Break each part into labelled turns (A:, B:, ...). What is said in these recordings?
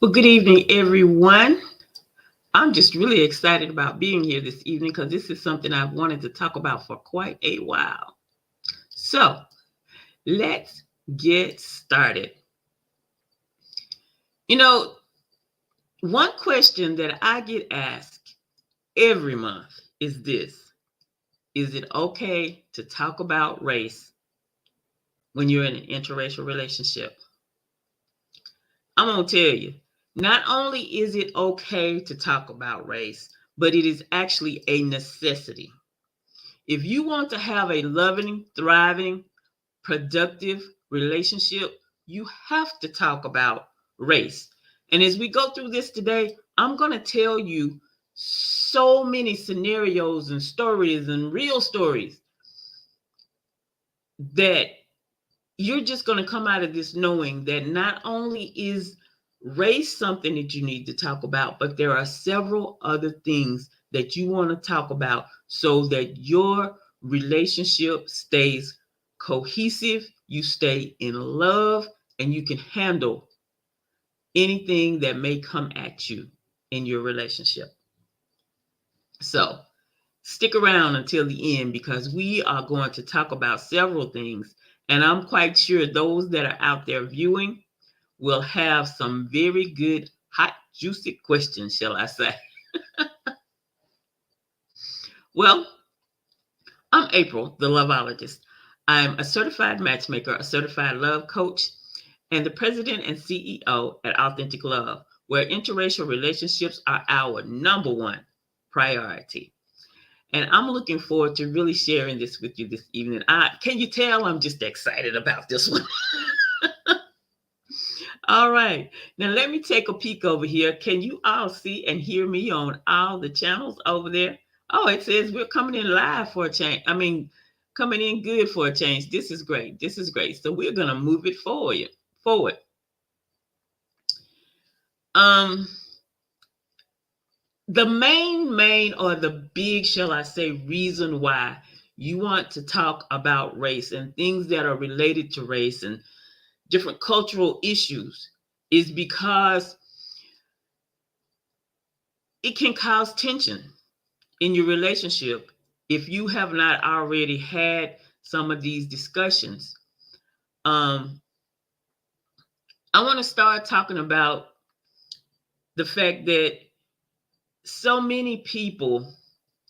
A: Well, good evening, everyone. I'm just really excited about being here this evening because this is something I've wanted to talk about for quite a while. So, let's get started. You know, one question that I get asked every month is this: is it okay to talk about race when you're in an interracial relationship? I'm going to tell you, not only is it okay to talk about race, but it is actually a necessity. If you want to have a loving, thriving, productive relationship, you have to talk about race. And as we go through this today, I'm going to tell you so many scenarios and stories and real stories that you're just going to come out of this knowing that not only is race something that you need to talk about, but there are several other things that you want to talk about so that your relationship stays cohesive, you stay in love, and you can handle anything that may come at you in your relationship. So, stick around until the end because we are going to talk about several things. And I'm quite sure those that are out there viewing will have some very good, hot, juicy questions, shall I say. Well, I'm April, the loveologist. I'm a certified matchmaker, a certified love coach, and the president and CEO at Authentic Love, where interracial relationships are our number one priority. And I'm looking forward to really sharing this with you this evening. Can you tell I'm just excited about this one? All right. Now let me take a peek over here. Can you all see and hear me on all the channels over there? Oh, it says we're coming in live for a change. Coming in good for a change. This is great. This is great. So we're gonna move it forward. Forward. Um, the main or the big, shall I say, reason why you want to talk about race and things that are related to race and different cultural issues is because it can cause tension in your relationship if you have not already had some of these discussions. Um, I want to start talking about the fact that so many people,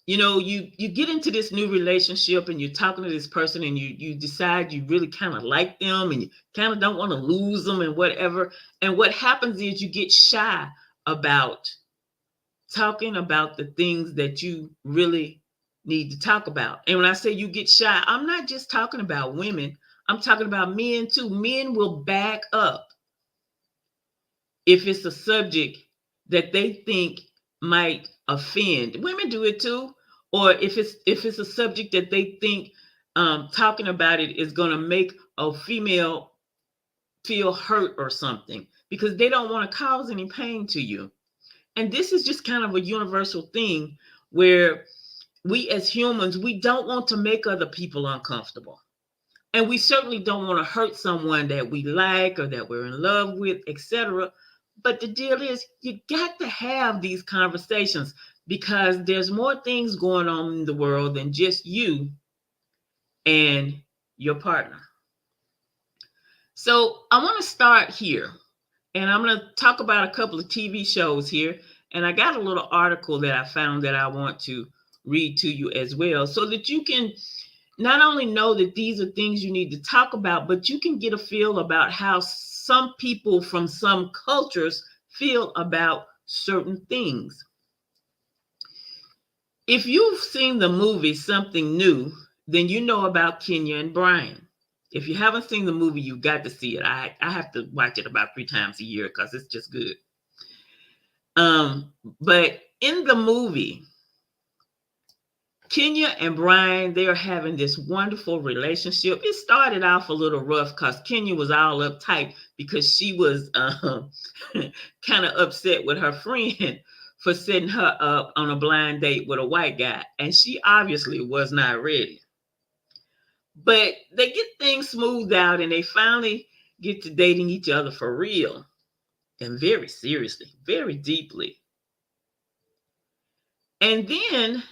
A: you get into this new relationship and you're talking to this person and you decide you really kind of like them and you kind of don't want to lose them and whatever. And what happens is you get shy about talking about the things that you really need to talk about. And when I say you get shy, I'm not just talking about women, I'm talking about men too. Men will back up if it's a subject that they think might offend. Women do it too. Or if it's a subject that they think talking about it is going to make a female feel hurt or something because they don't want to cause any pain to you. And this is just kind of a universal thing where we as humans, we don't want to make other people uncomfortable. And we certainly don't want to hurt someone that we like or that we're in love with, etc. But the deal is, you got to have these conversations because there's more things going on in the world than just you and your partner. So I want to start here. And I'm going to talk about a couple of TV shows here. And I got a little article that I found that I want to read to you as well so that you can not only know that these are things you need to talk about, but you can get a feel about how some people from some cultures feel about certain things. If you've seen the movie Something New, then you know about Kenya and Brian. If you haven't seen the movie, you've got to see it. I have to watch it about 3 times a year because it's just good. But in the movie, Kenya and Brian, they are having this wonderful relationship. It started off a little rough because Kenya was all uptight because she was kind of upset with her friend for setting her up on a blind date with a white guy. And she obviously was not ready. But they get things smoothed out and they finally get to dating each other for real. and very seriously, very deeply. And then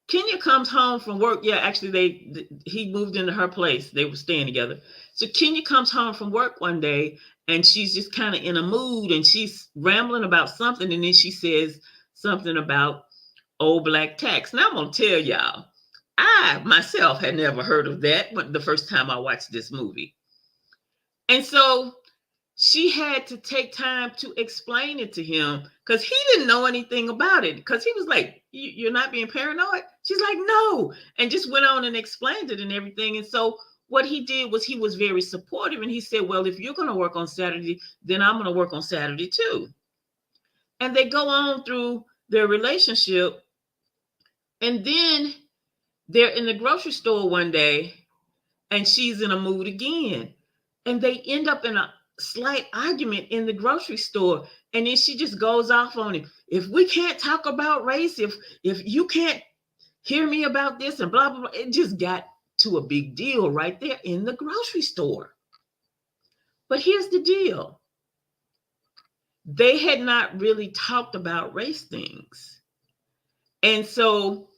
A: Kenya comes home from work. Yeah, actually, he moved into her place. They were staying together. So Kenya comes home from work one day, and she's just kind of in a mood, and she's rambling about something, and then she says something about old black tax. Now I'm gonna tell y'all, I myself had never heard of that, but the first time I watched this movie, and so she had to take time to explain it to him because he didn't know anything about it. Because he was like, "You're not being paranoid?" She's like, "No," and just went on and explained it and everything. And so what he did was he was very supportive, and he said, "Well, if you're going to work on Saturday, then I'm going to work on Saturday too." And they go on through their relationship, and then they're in the grocery store one day, and she's in a mood again, and they end up in a slight argument in the grocery store, and then she just goes off on him. If we can't talk about race, if you can't hear me about this and blah blah blah, it just got to a big deal right there in the grocery store. But here's the deal: they had not really talked about race things, and so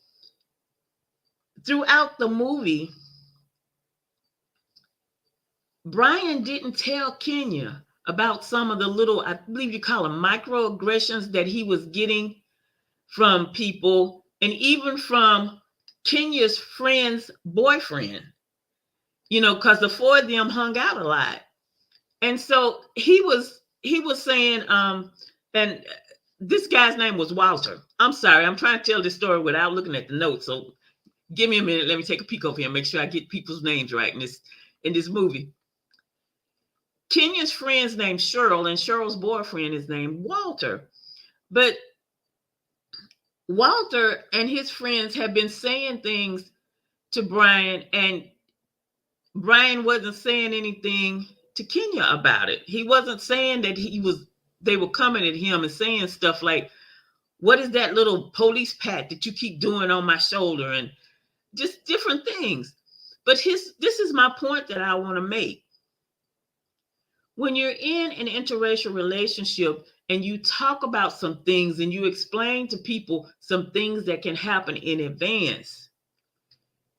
A: throughout the movie, Brian didn't tell Kenya about some of the little, I believe you call them microaggressions that he was getting from people, and even from Kenya's friend's boyfriend, because the four of them hung out a lot. And so he was saying, and this guy's name was Walter. I'm sorry, I'm trying to tell this story without looking at the notes. So give me a minute. Let me take a peek over here and make sure I get people's names right in this movie. Kenya's friend's named Cheryl, and Cheryl's boyfriend is named Walter. But Walter and his friends have been saying things to Brian, and Brian wasn't saying anything to Kenya about it. He wasn't saying that they were coming at him and saying stuff like, "What is that little police pat that you keep doing on my shoulder?" and just different things. But this is my point that I want to make. When you're in an interracial relationship and you talk about some things and you explain to people some things that can happen in advance,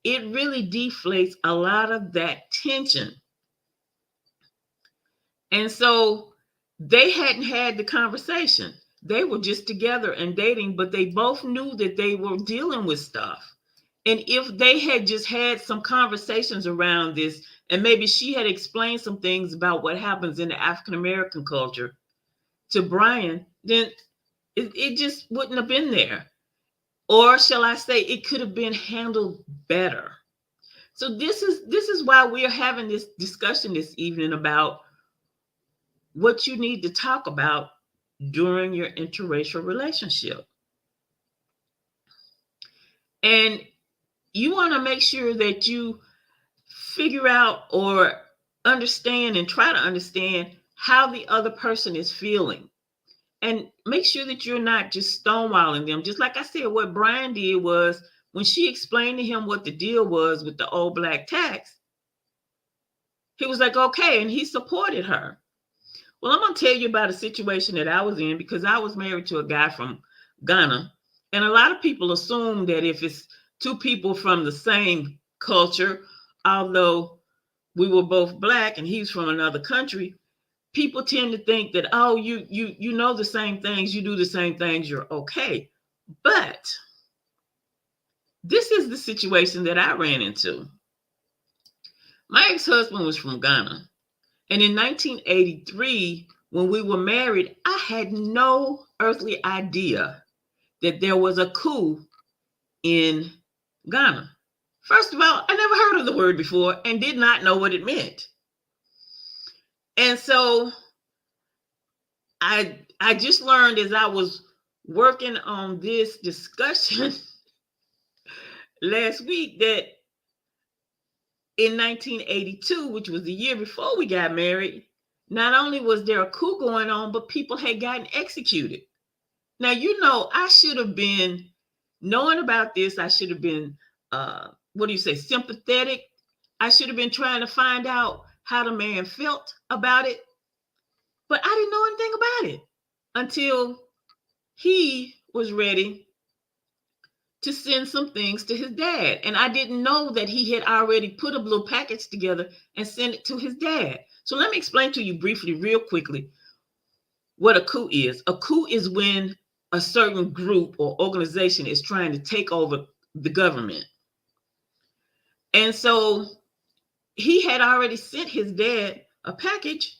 A: it really deflates a lot of that tension. And so they hadn't had the conversation. They were just together and dating, but they both knew that they were dealing with stuff. And if they had just had some conversations around this, and maybe she had explained some things about what happens in the African American culture to Brian, then it just wouldn't have been there. Or shall I say, it could have been handled better. So this is why we are having this discussion this evening about what you need to talk about during your interracial relationship. And you want to make sure that you figure out or understand and try to understand how the other person is feeling. And make sure that you're not just stonewalling them. Just like I said, what Brian did was when she explained to him what the deal was with the old black tax, he was like, okay, and he supported her. Well, I'm going to tell you about a situation that I was in because I was married to a guy from Ghana. And a lot of people assume that if it's two people from the same culture, although we were both black and he's from another country, people tend to think that, oh, you know the same things, you do the same things, you're okay. But this is the situation that I ran into. My ex-husband was from Ghana. And in 1983, when we were married, I had no earthly idea that there was a coup in Ghana. First of all, I never heard of the word before and did not know what it meant. And so I just learned as I was working on this discussion last week that in 1982, which was the year before we got married, not only was there a coup going on, but people had gotten executed. Now, I should have been knowing about this. I should have been, sympathetic. I should have been trying to find out how the man felt about it. But I didn't know anything about it until he was ready to send some things to his dad. And I didn't know that he had already put a little package together and sent it to his dad. So let me explain to you briefly, real quickly, what a coup is. A coup is when a certain group or organization is trying to take over the government. And so he had already sent his dad a package.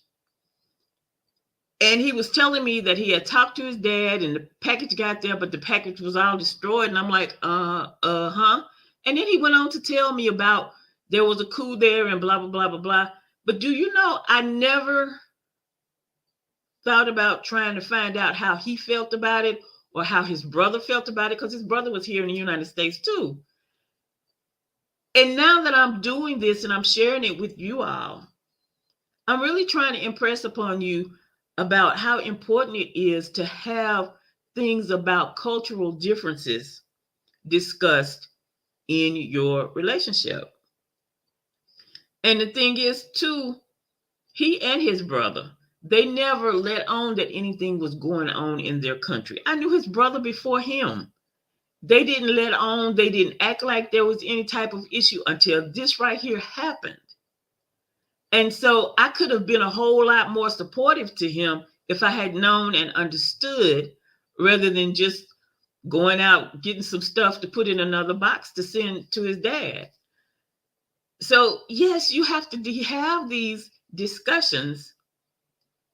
A: And he was telling me that he had talked to his dad and the package got there, but the package was all destroyed. And I'm like, huh. And then he went on to tell me about there was a coup there and blah, blah, blah, blah, blah. But do you know, I never thought about trying to find out how he felt about it or how his brother felt about it, because his brother was here in the United States too. And now that I'm doing this and I'm sharing it with you all, I'm really trying to impress upon you about how important it is to have things about cultural differences discussed in your relationship. And the thing is, too, he and his brother, they never let on that anything was going on in their country. I knew his brother before him. They didn't let on, they didn't act like there was any type of issue until this right here happened. And so I could have been a whole lot more supportive to him if I had known and understood, rather than just going out getting some stuff to put in another box to send to his dad. So yes, you have to have these discussions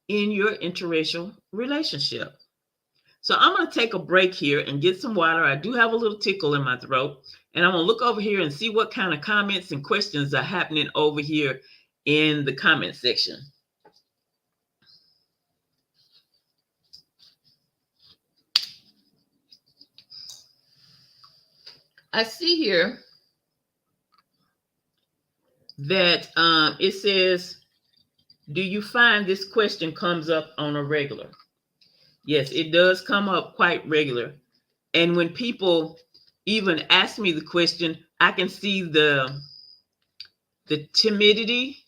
A: in your interracial relationship. So I'm going to take a break here and get some water. I do have a little tickle in my throat, and I'm going to look over here and see what kind of comments and questions are happening over here in the comment section. I see here that it says, do you find this question comes up on a regular? Yes, it does come up quite regular. And when people even ask me the question, I can see the timidity,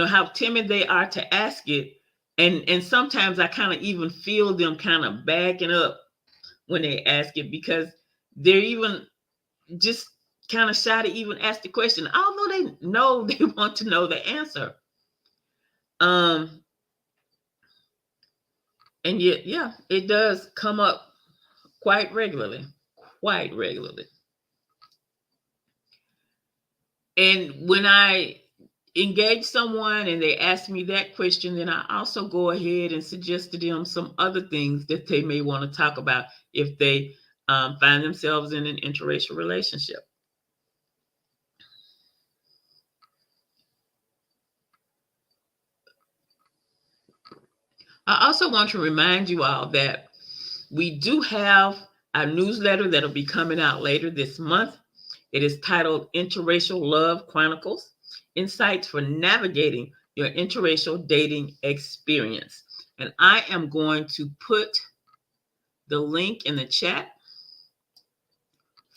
A: how timid they are to ask it. And sometimes I kind of even feel them kind of backing up when they ask it, because they're even just kind of shy to even ask the question, although they know they want to know the answer. And yet, yeah, it does come up quite regularly. And when I engage someone and they ask me that question, then I also go ahead and suggest to them some other things that they may want to talk about if they find themselves in an interracial relationship. I also want to remind you all that we do have a newsletter that'll be coming out later this month. It is titled Interracial Love Chronicles, Insights for Navigating Your Interracial Dating Experience. And I am going to put the link in the chat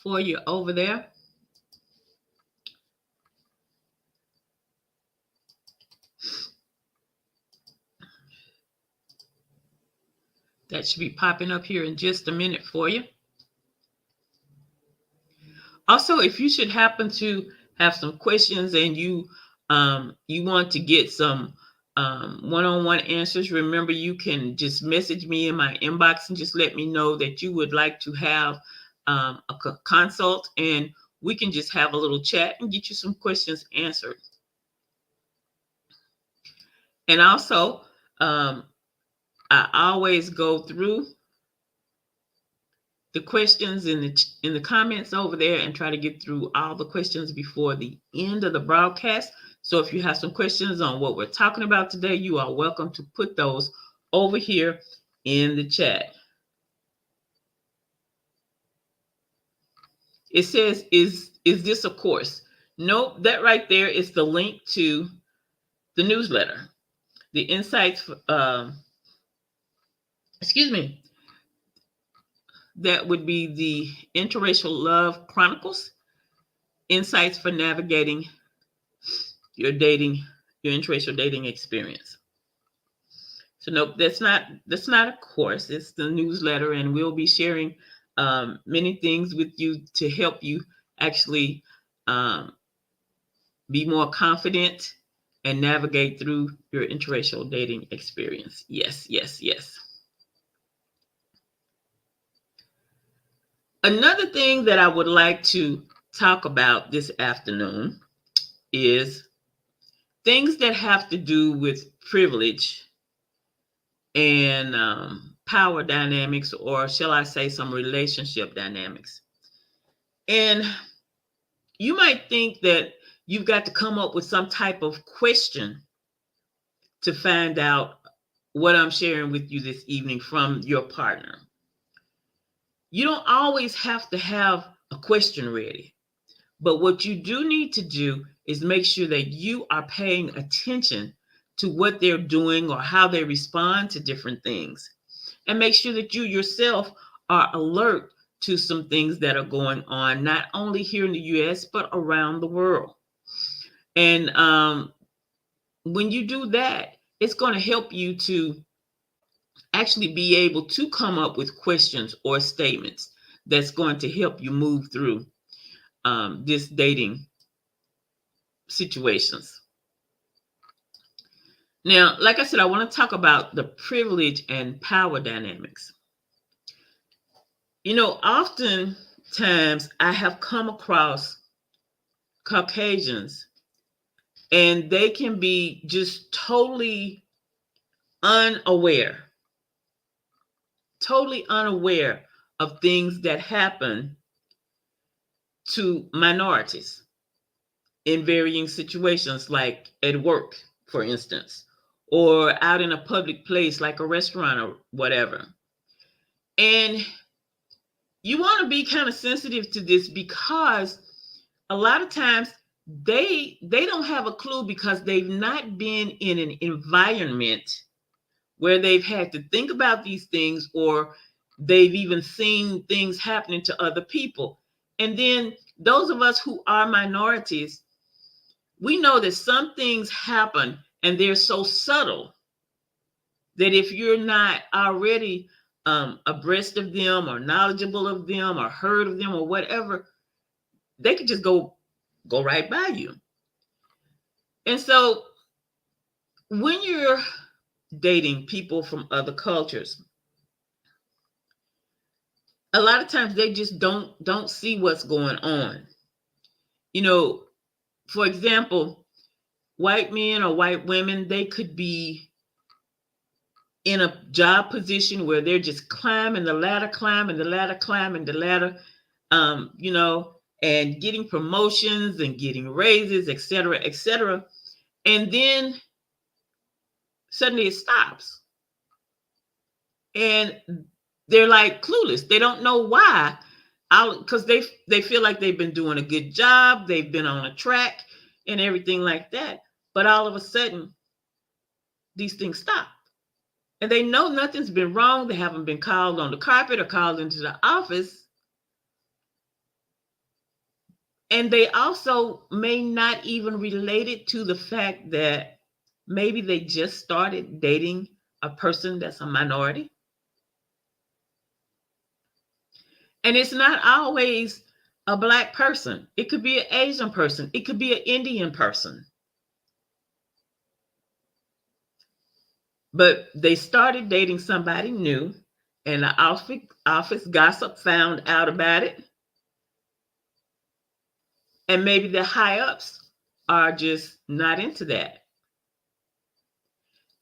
A: for you over there. That should be popping up here in just a minute for you. Also, if you should happen to have some questions and you want to get some one-on-one answers, remember you can just message me in my inbox and just let me know that you would like to have a consult, and we can just have a little chat and get you some questions answered. And also, I always go through the questions in the comments over there and try to get through all the questions before the end of the broadcast. So if you have some questions on what we're talking about today, you are welcome to put those over here in the chat. It says, is this a course? Nope, that right there is the link to the newsletter. The insights, that would be the Interracial Love Chronicles, Insights for Navigating your interracial dating experience. So nope, that's not a course. It's the newsletter, and we'll be sharing many things with you to help you actually um, be more confident and navigate through your interracial dating experience. Yes, yes, yes. Another thing that I would like to talk about this afternoon is things that have to do with privilege and power dynamics, or shall I say, some relationship dynamics. And you might think that you've got to come up with some type of question to find out what I'm sharing with you this evening from your partner. You don't always have to have a question ready, but what you do need to do is make sure that you are paying attention to what they're doing or how they respond to different things, and make sure that you yourself are alert to some things that are going on, not only here in the US, but around the world. And when you do that, it's going to help you to actually be able to come up with questions or statements that's going to help you move through this dating situations. Now, like I said, I want to talk about the privilege and power dynamics. Oftentimes I have come across Caucasians, and they can be just unaware, totally unaware of things that happen to minorities in varying situations, like at work, for instance, or out in a public place like a restaurant or whatever. And you want to be kind of sensitive to this, because a lot of times they don't have a clue, because they've not been in an environment where they've had to think about these things, or they've even seen things happening to other people. And then those of us who are minorities, we know that some things happen and they're so subtle that if you're not already abreast of them or knowledgeable of them or heard of them or whatever, they could just go right by you. And so when you're dating people from other cultures, a lot of times they just don't see what's going on. For example, white men or white women, they could be in a job position where they're just climbing the ladder, and getting promotions and getting raises, et cetera, et cetera. And then suddenly it stops. And they're like clueless. They don't know why. Because they feel like they've been doing a good job. They've been on a track and everything like that. But all of a sudden, these things stop. And they know nothing's been wrong. They haven't been called on the carpet or called into the office. And they also may not even relate it to the fact that maybe they just started dating a person that's a minority. And it's not always a Black person. It could be an Asian person. It could be an Indian person. But they started dating somebody new, and the office gossip found out about it. And maybe the high ups are just not into that.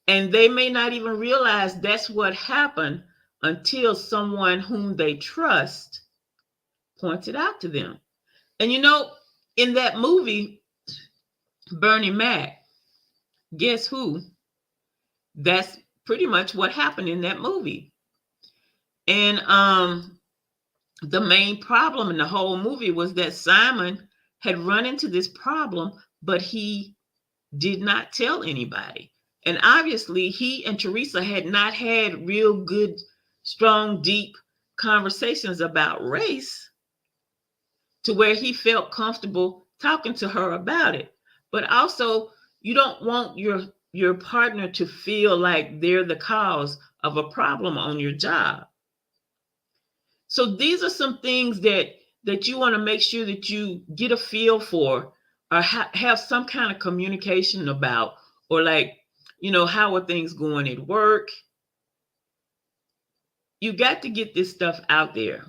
A: And they may not even realize that's what happened until someone whom they trust pointed out to them. And in that movie, Bernie Mac, guess who? That's pretty much what happened in that movie. And the main problem in the whole movie was that Simon had run into this problem, but he did not tell anybody. And obviously, he and Teresa had not had real good, strong, deep conversations about race to where he felt comfortable talking to her about it. But also, you don't want your partner to feel like they're the cause of a problem on your job. So these are some things that you want to make sure that you get a feel for, or have some kind of communication about, or like, how are things going at work? You got to get this stuff out there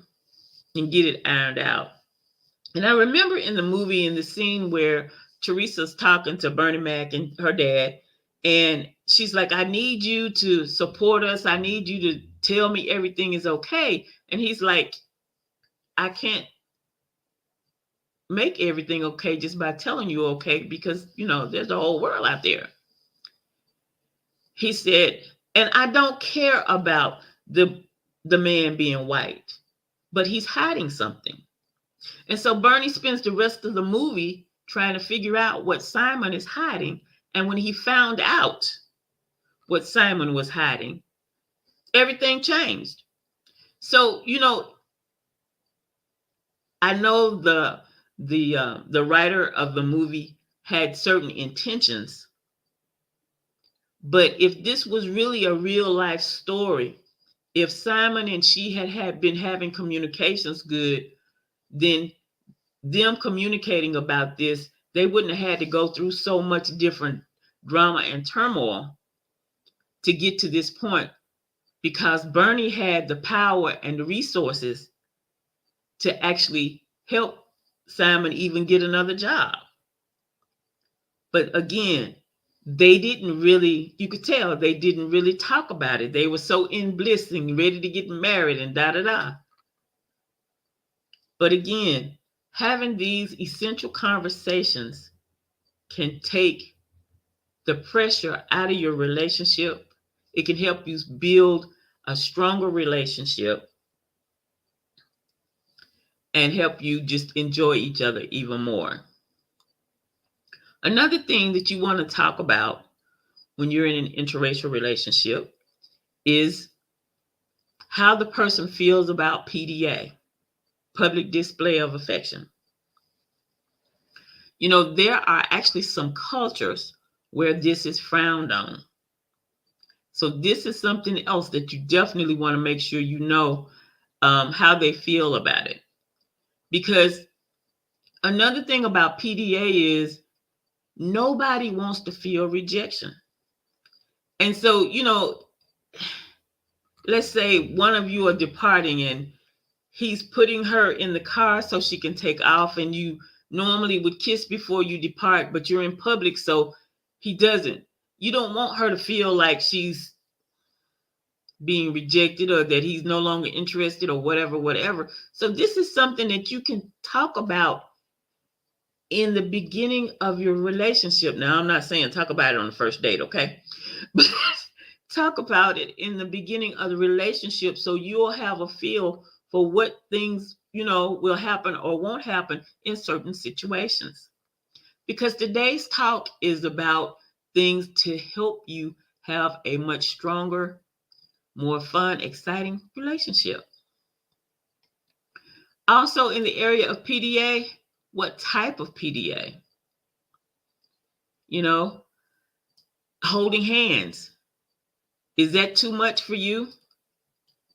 A: and get it ironed out. And I remember in the movie, in the scene where Teresa's talking to Bernie Mac and her dad, and she's like, I need you to support us. I need you to tell me everything is okay. And he's like, I can't make everything okay just by telling you okay, because, there's a whole world out there. He said, and I don't care about the man being white, but he's hiding something. And so Bernie spends the rest of the movie trying to figure out what Simon is hiding. And when he found out what Simon was hiding, everything changed. So, I know the writer of the movie had certain intentions, but if this was really a real life story, if Simon and she had been having communications good, then them communicating about this, they wouldn't have had to go through so much different drama and turmoil to get to this point, because Bernie had the power and the resources to actually help Simon even get another job. But again, they didn't really, you could tell they didn't really talk about it. They were so in bliss and ready to get married and da-da-da. But again, having these essential conversations can take the pressure out of your relationship. It can help you build a stronger relationship and help you just enjoy each other even more. Another thing that you want to talk about when you're in an interracial relationship is how the person feels about PDA, public display of affection. There are actually some cultures where this is frowned on. So this is something else that you definitely want to make sure you know how they feel about it. Because another thing about PDA is nobody wants to feel rejection. And so, let's say one of you are departing and he's putting her in the car so she can take off, and you normally would kiss before you depart, but you're in public, so he doesn't. You don't want her to feel like she's being rejected or that he's no longer interested or whatever. So this is something that you can talk about in the beginning of your relationship. Now, I'm not saying talk about it on the first date, okay? But talk about it in the beginning of the relationship so you'll have a feel for what things, will happen or won't happen in certain situations. Because today's talk is about things to help you have a much stronger, more fun, exciting relationship. Also, in the area of PDA, what type of PDA? Holding hands. Is that too much for you?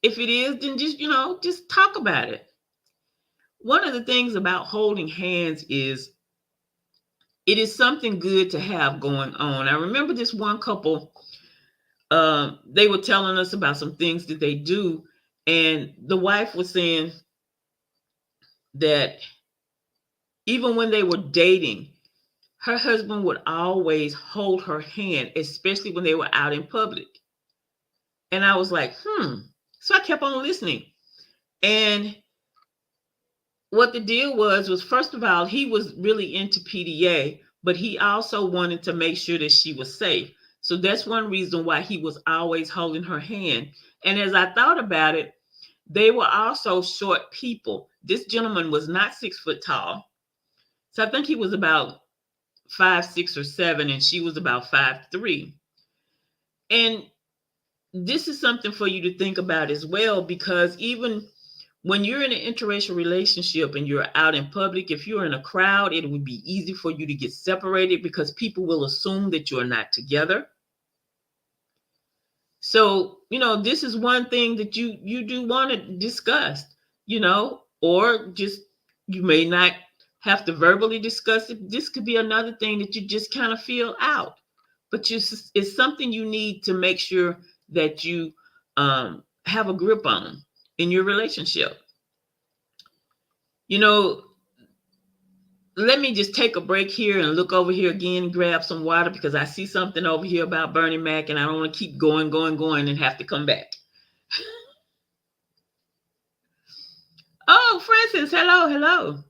A: If it is, then just talk about it. One of the things about holding hands is it is something good to have going on. I remember this one couple, they were telling us about some things that they do, and the wife was saying that even when they were dating, her husband would always hold her hand, especially when they were out in public. And I was like, So I kept on listening. And what the deal was first of all, he was really into PDA, but he also wanted to make sure that she was safe. So that's one reason why he was always holding her hand. And as I thought about it, they were also short people. This gentleman was not 6 foot tall. So I think he was about 5, 6, or 7, and she was about 5'3". And this is something for you to think about as well, because even when you're in an interracial relationship and you're out in public, if you're in a crowd, it would be easy for you to get separated because people will assume that you're not together. So, this is one thing that you do want to discuss, or just you may not have to verbally discuss it. This could be another thing that you just kind of feel out, but it's something you need to make sure that you have a grip on in your relationship. You know, let me just take a break here and look over here again and grab some water because I see something over here about Bernie Mac and I don't want to keep going and have to come back. Oh, Francis, hello.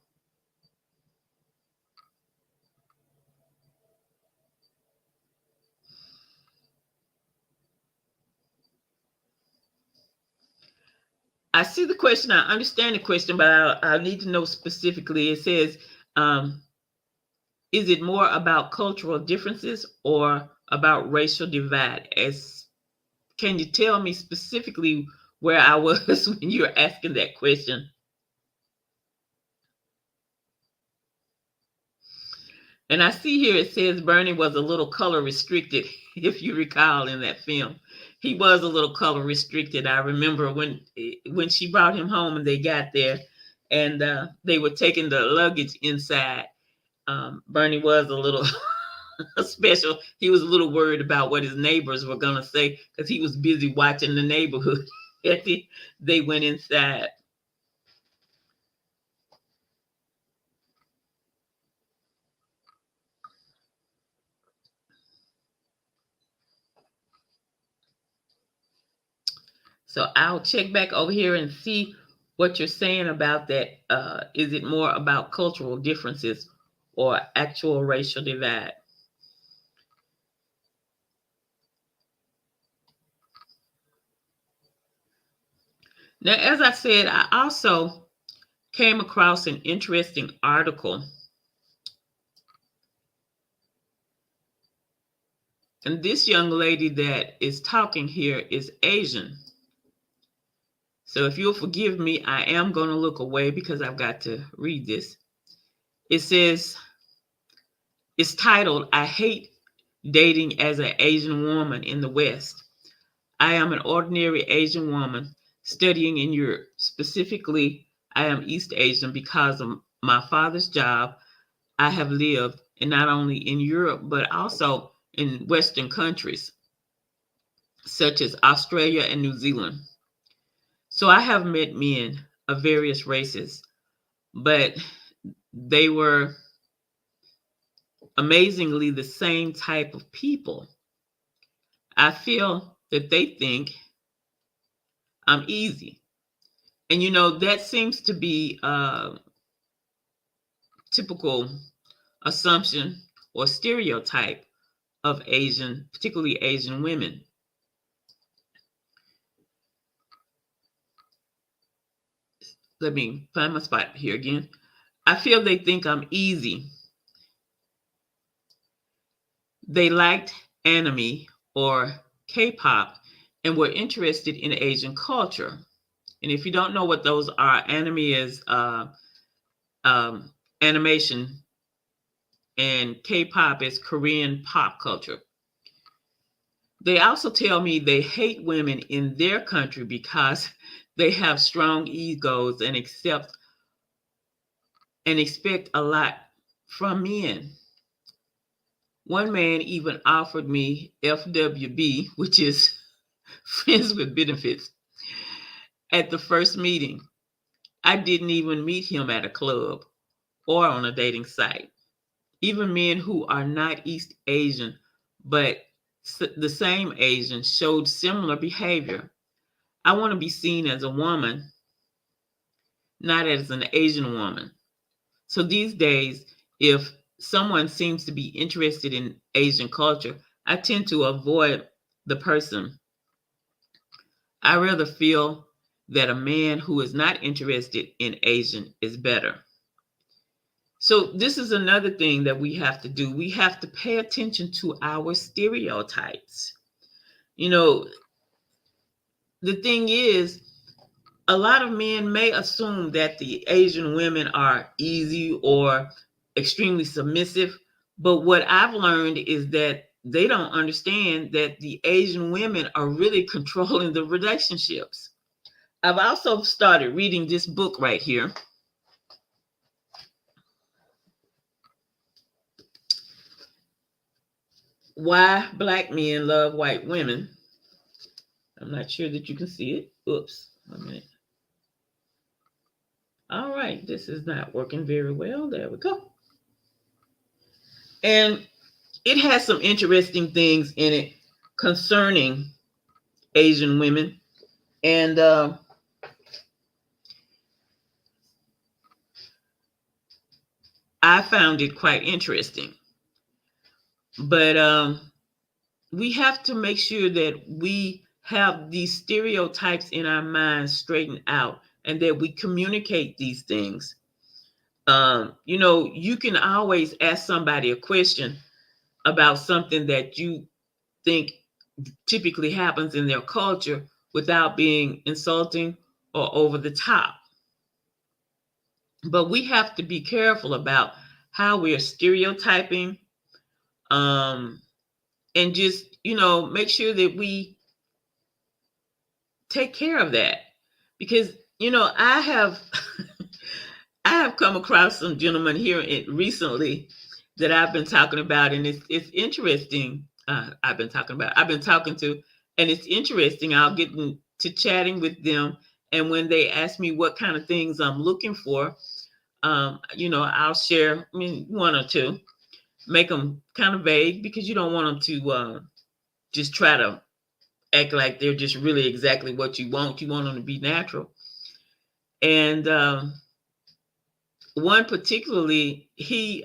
A: I see the question. I understand the question, but I need to know specifically. It says, um, is it more about cultural differences or about racial divide? Can you tell me specifically where I was when you were asking that question? And I see here it says Bernie was a little color restricted, if you recall in that film. He was a little color restricted. I remember when she brought him home and they got there and they were taking the luggage inside. Bernie was a little special. He was a little worried about what his neighbors were going to say because he was busy watching the neighborhood. They went inside. So I'll check back over here and see what you're saying about that. Is it more about cultural differences or actual racial divide? Now, as I said, I also came across an interesting article. And this young lady that is talking here is Asian. So if you'll forgive me, I am going to look away because I've got to read this. It says, it's titled, I Hate Dating as an Asian Woman in the West. I am an ordinary Asian woman studying in Europe. Specifically, I am East Asian because of my father's job. I have lived and not only in Europe, but also in Western countries such as Australia and New Zealand. So I have met men of various races, but they were amazingly the same type of people. I feel that they think I'm easy. And that seems to be a typical assumption or stereotype of Asian, particularly Asian women. Let me find my spot here again. I feel they think I'm easy. They liked anime or K-pop and were interested in Asian culture. And if you don't know what those are, anime is animation, and K-pop is Korean pop culture. They also tell me they hate women in their country because they have strong egos and expect a lot from men. One man even offered me FWB, which is friends with benefits, at the first meeting. I didn't even meet him at a club or on a dating site. Even men who are not East Asian, but the same Asian, showed similar behavior. I want to be seen as a woman, not as an Asian woman. So these days, if someone seems to be interested in Asian culture, I tend to avoid the person. I rather feel that a man who is not interested in Asian is better. So this is another thing that we have to do. We have to pay attention to our stereotypes. You know, the thing is, a lot of men may assume that the Asian women are easy or extremely submissive, but what I've learned is that they don't understand that the Asian women are really controlling the relationships. I've also started reading this book right here. Why Black Men Love White Women. I'm not sure that you can see it. Oops, 1 minute. All right, this is not working very well. There we go. And it has some interesting things in it concerning Asian women. And I found it quite interesting. But we have to make sure that we have these stereotypes in our minds straightened out and that we communicate these things. You can always ask somebody a question about something that you think typically happens in their culture without being insulting or over the top. But we have to be careful about how we are stereotyping, and just, make sure that we take care of that. Because, I have I have come across some gentlemen here recently that I've been talking about, and it's interesting. I've been talking to, and it's interesting. I'll get into chatting with them, and when they ask me what kind of things I'm looking for, I'll share. I mean, one or two, make them kind of vague because you don't want them to just try to act like they're just really exactly what you want. You want them to be natural, and one particularly, he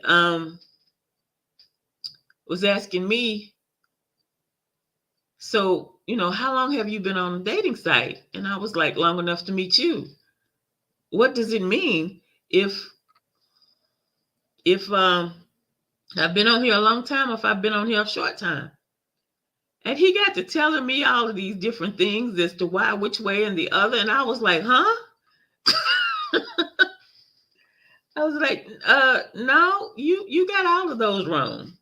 A: was asking me, so, how long have you been on a dating site? And I was like, long enough to meet you. What does it mean if I've been on here a long time, or if I've been on here a short time? And he got to telling me all of these different things as to why, which way, and the other. And I was like, huh? I was like, no, you got all of those wrong.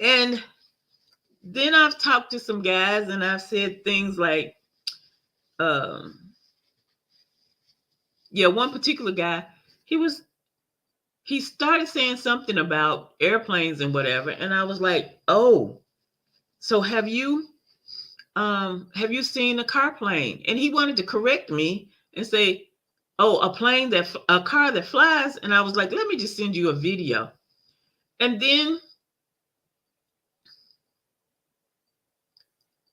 A: And then I've talked to some guys and I've said things like, one particular guy, he started saying something about airplanes and whatever. And I was like, oh, so have you seen a car plane? And he wanted to correct me and say, oh, a car that flies. And I was like, let me just send you a video. And then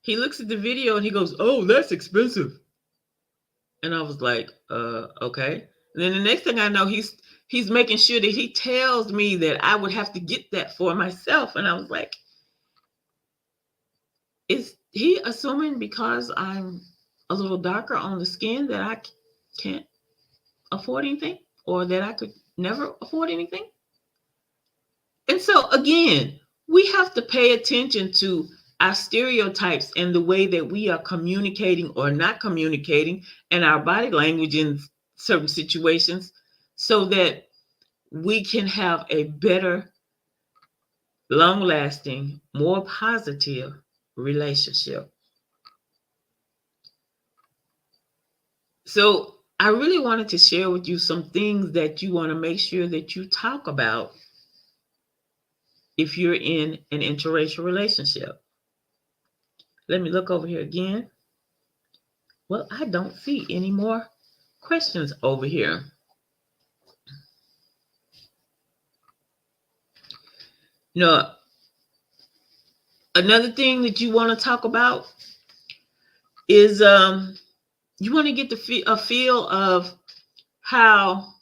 A: he looks at the video and he goes, oh, that's expensive. And I was like, okay. And then the next thing I know, he's making sure that he tells me that I would have to get that for myself. And I was like, is he assuming because I'm a little darker on the skin that I can't afford anything, or that I could never afford anything? And so again, we have to pay attention to our stereotypes and the way that we are communicating or not communicating, and our body language in certain situations, so that we can have a better, long-lasting, more positive relationship. So I really wanted to share with you some things that you want to make sure that you talk about if you're in an interracial relationship. Let me look over here again. Well, I don't see any more questions over here. Another thing that you want to talk about is you want to get a feel of how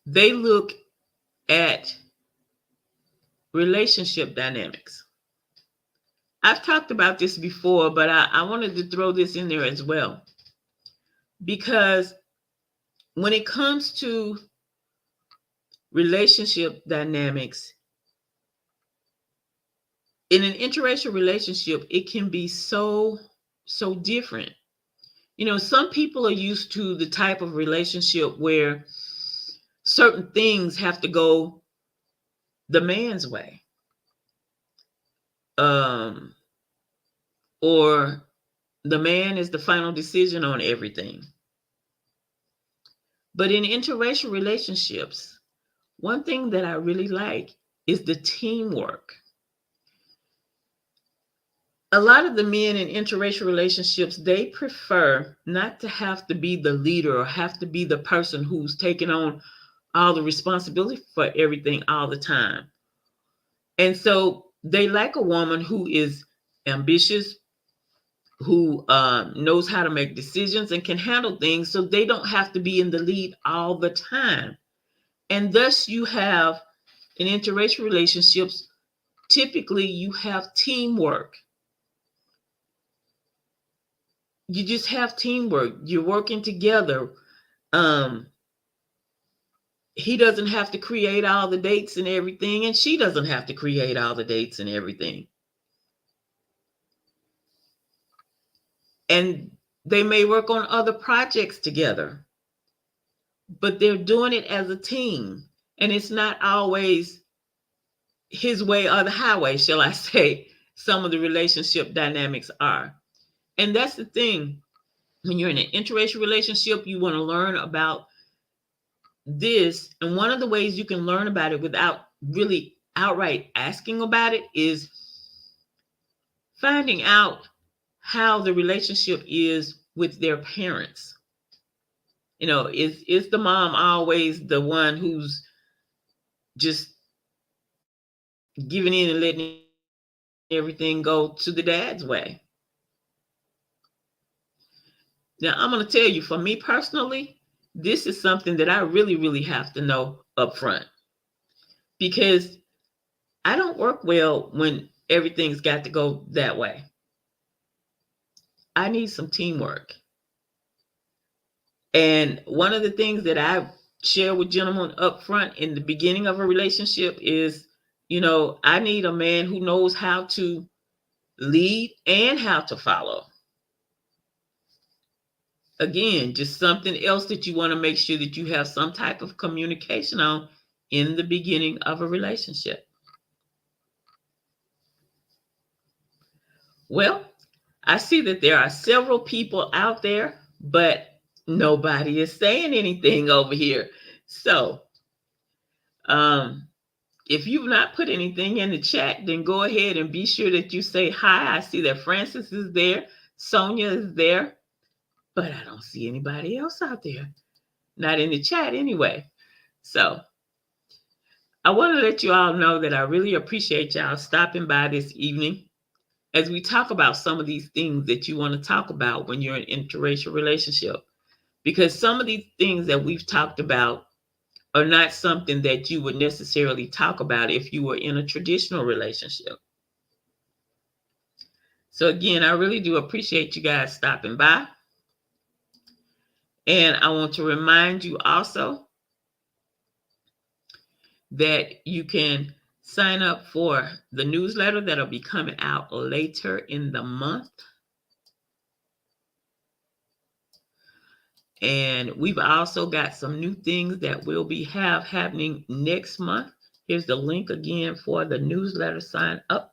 A: they look at relationship dynamics. I've talked about this before, but I wanted to throw this in there as well. Because when it comes to relationship dynamics, in an interracial relationship, it can be so different. Some people are used to the type of relationship where certain things have to go the man's way. Or the man is the final decision on everything. But in interracial relationships, one thing that I really like is the teamwork. A lot of the men in interracial relationships, they prefer not to have to be the leader or have to be the person who's taking on all the responsibility for everything all the time. And so they like a woman who is ambitious, who knows how to make decisions and can handle things so they don't have to be in the lead all the time. And thus you have in interracial relationships, typically you have teamwork. You just have teamwork. You're working together. Um, he doesn't have to create all the dates and everything, and she doesn't have to create all the dates and everything. And they may work on other projects together, but they're doing it as a team. And it's not always his way or the highway, shall I say, some of the relationship dynamics are. And that's the thing. When you're in an interracial relationship, you want to learn about this. And one of the ways you can learn about it without really outright asking about it is finding out how the relationship is with their parents. You know, is the mom always the one who's just giving in and letting everything go to the dad's way? Now, I'm going to tell you, for me personally, this is something that I really, really have to know up front, because I don't work well when everything's got to go that way. I need some teamwork. And one of the things that I share with gentlemen up front in the beginning of a relationship is, I need a man who knows how to lead and how to follow. Again, just something else that you want to make sure that you have some type of communication on in the beginning of a relationship. Well, I see that there are several people out there, but nobody is saying anything over here. So, if you've not put anything in the chat, then go ahead and be sure that you say hi. I see that Francis is there, Sonia is there, but I don't see anybody else out there. Not in the chat anyway. So I want to let you all know that I really appreciate y'all stopping by this evening as we talk about some of these things that you want to talk about when you're in an interracial relationship. Because some of these things that we've talked about are not something that you would necessarily talk about if you were in a traditional relationship. So again, I really do appreciate you guys stopping by. And I want to remind you also that you can sign up for the newsletter that'll be coming out later in the month. And we've also got some new things that will be happening next month. Here's the link again for the newsletter sign up.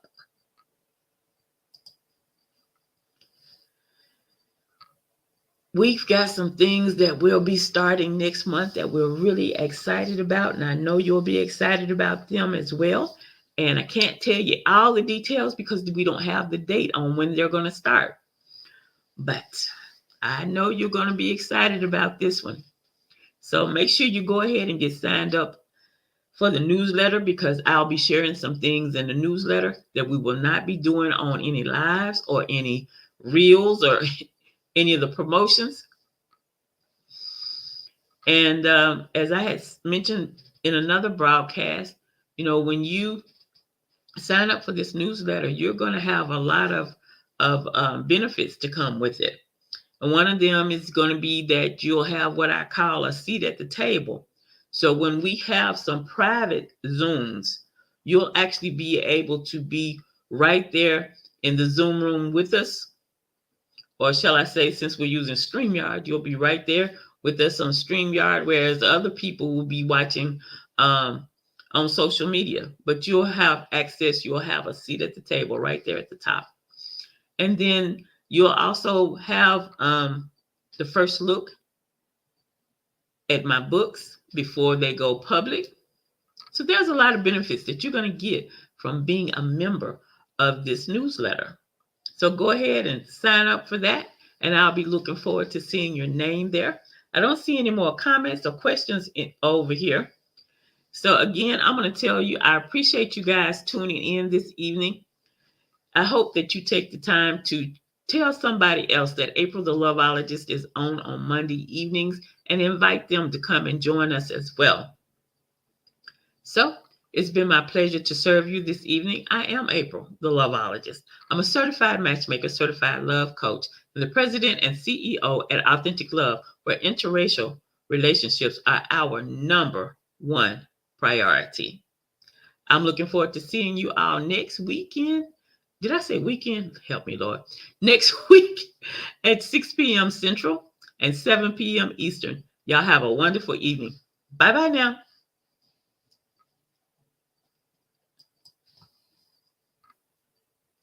A: We've got some things that will be starting next month that we're really excited about, and I know you'll be excited about them as well. And I can't tell you all the details because we don't have the date on when they're going to start. But I know you're going to be excited about this one. So make sure you go ahead and get signed up for the newsletter, because I'll be sharing some things in the newsletter that we will not be doing on any lives or any reels or any of the promotions. And as I had mentioned in another broadcast, when you sign up for this newsletter, you're going to have a lot of benefits to come with it. And one of them is going to be that you'll have what I call a seat at the table. So when we have some private Zooms, you'll actually be able to be right there in the Zoom room with us. Or shall I say, since we're using StreamYard, you'll be right there with us on StreamYard, whereas the other people will be watching um, on social media. But you'll have access, you'll have a seat at the table right there at the top. And then you'll also have the first look at my books before they go public. So there's a lot of benefits that you're going to get from being a member of this newsletter. So go ahead and sign up for that, and I'll be looking forward to seeing your name there. I don't see any more comments or questions over here. So again, I'm going to tell you, I appreciate you guys tuning in this evening. I hope that you take the time to tell somebody else that April the Loveologist is on Monday evenings and invite them to come and join us as well. So it's been my pleasure to serve you this evening. I am April, the Loveologist. I'm a certified matchmaker, certified love coach, and the president and CEO at Authentic Love, where interracial relationships are our number one priority. I'm looking forward to seeing you all next weekend. Did I say weekend? Help me, Lord. Next week at 6 p.m. Central and 7 p.m. Eastern. Y'all have a wonderful evening. Bye-bye now.